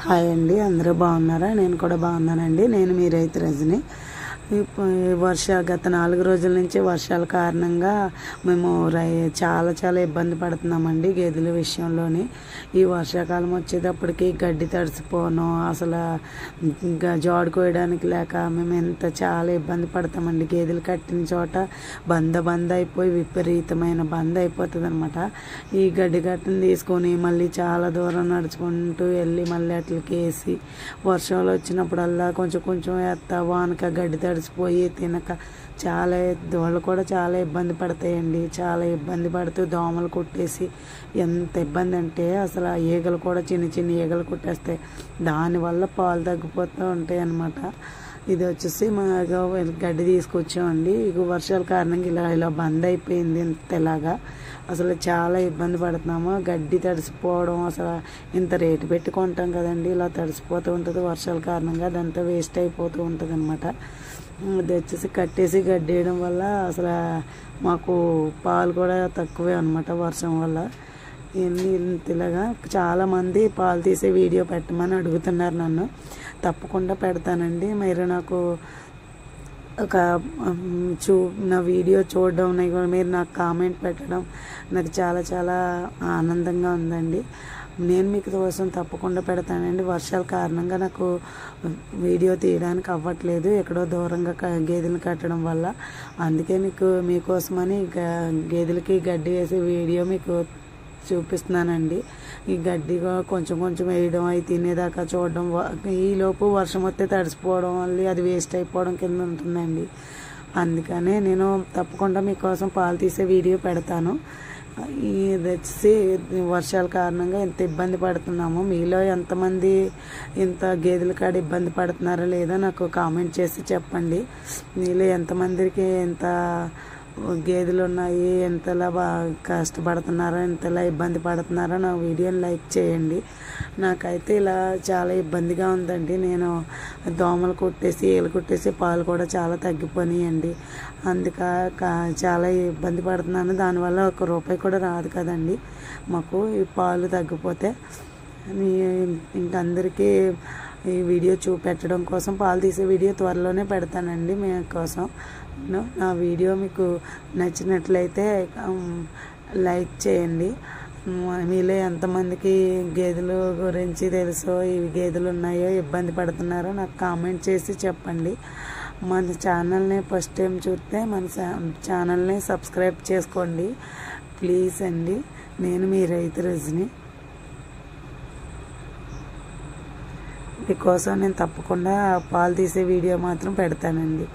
Hi అండి, అందరూ బాగున్నారా? నేను కూడా బాగున్నానండి. నేను మీ రైతు రజని. గత 4 రోజుల నుంచి వర్షాల కారణంగా మేము చాలా ఇబ్బంది పడుతున్నామండి గేదెల విషయంలోని. ఈ వర్షాకాలం వచ్చేటప్పటికి గడ్డి తడిసిపోను, అసలు జాడు కోయడానికి లేక మేము చాలా ఇబ్బంది పడతామండి. గేదెలు కట్టిన చోట బంద అయిపోయి విపరీతమైన బంద అయిపోతుంది అనమాట. ఈ గడ్డి కట్టిని తీసుకొని మళ్ళీ చాలా దూరం నడుచుకుంటూ వెళ్ళి మళ్ళీ అట్లకి వేసి వర్షంలో వచ్చినప్పుడల్లా కొంచెం ఎత్తా వానక గడ్డి తడిసిపోయి తినక దోళ్ళు కూడా చాలా ఇబ్బంది పడతాయండి. చాలా ఇబ్బంది పడుతూ దోమలు కుట్టేసి ఎంత ఇబ్బంది అంటే అసలు ఆ ఈగలు కూడా చిన్న ఈగలు కుట్టేస్తాయి. దానివల్ల పాలు తగ్గిపోతూ ఉంటాయి అన్నమాట. ఇది వచ్చేసి మా గడ్డి తీసుకొచ్చామండి. ఇక వర్షాల కారణంగా ఇలా బంద్ అయిపోయింది. ఇంతలాగా అసలు చాలా ఇబ్బంది పడుతున్నాము. గడ్డి తడిసిపోవడం, అసలు ఇంత రేటు పెట్టి కొంటాం కదండి, ఇలా తడిసిపోతూ ఉంటుంది వర్షాల కారణంగా. అదంతా వేస్ట్ అయిపోతూ ఉంటుంది అనమాట. అది వచ్చేసి కట్టేసి గడ్డి వేయడం వల్ల అసలు మాకు పాలు కూడా తక్కువే అనమాట వర్షం వల్ల. ఇంతలాగా చాలామంది పాలు తీసే వీడియో పెట్టమని అడుగుతున్నారు నన్ను. తప్పకుండా పెడతానండి. మీరు నాకు నా వీడియో చూడడం, మీరు నాకు కామెంట్ పెట్టడం నాకు చాలా ఆనందంగా ఉందండి. నేను మీకు కోసం తప్పకుండా పెడతానండి. వర్షాల కారణంగా నాకు వీడియో తీయడానికి అవ్వట్లేదు, ఎక్కడో దూరంగా గేదెలు కట్టడం వల్ల. అందుకే మీకోసమని గేదెలకి గడ్డి వేసే వీడియో మీకు చూపిస్తున్నానండి. ఈ గడ్డి కొంచెం వేయడం, అవి తినేదాకా చూడడం, ఈలోపు వర్షం వస్తే తడిసిపోవడం వల్ల అది వేస్ట్ అయిపోవడం కింద ఉంటుందండి. అందుకనే నేను తప్పకుండా మీకోసం పాలు తీసే వీడియో పెడతాను. ఇది వచ్చేసి వర్షాల కారణంగా ఎంత ఇబ్బంది పడుతున్నాము. మీలో ఎంతమంది ఇంత గేదెల కాడ ఇబ్బంది పడుతున్నారో లేదో నాకు కామెంట్ చేసి చెప్పండి. మీలో ఎంతమందికి ఎంత గేదెలు ఉన్నాయి, ఎంతలా కష్టపడుతున్నారో, ఎంతలా ఇబ్బంది పడుతున్నారో నా వీడియోని లైక్ చేయండి. నాకైతే ఇలా చాలా ఇబ్బందిగా ఉందండి. నేను దోమలు కుట్టేసి ఏలు కుట్టేసి పాలు కూడా చాలా తగ్గిపోయినాయండి. చాలా ఇబ్బంది పడుతున్నాను. దానివల్ల ₹1 కూడా రాదు కదండి మాకు ఈ పాలు తగ్గిపోతే. ఇంకందరికీ ఈ వీడియో చూపెట్టడం కోసం పాలు తీసే వీడియో త్వరలోనే పెడతానండి మీకోసం. నా వీడియో మీకు నచ్చినట్లయితే లైక్ చేయండి. మీలో ఎంతమందికి గేదెల గురించి తెలుసో, ఇవి గేదెలు ఉన్నాయో, ఇబ్బంది పడుతున్నారో నాకు కామెంట్ చేసి చెప్పండి. మన ఛానల్ని ఫస్ట్ టైం చూస్తే మన ఛానల్ని సబ్స్క్రైబ్ చేసుకోండి ప్లీజ్ అండి. నేను మీ రైతు రజని. మీకోసం నేను తప్పకుండా పాలు తీసే వీడియో మాత్రం పెడతానండి.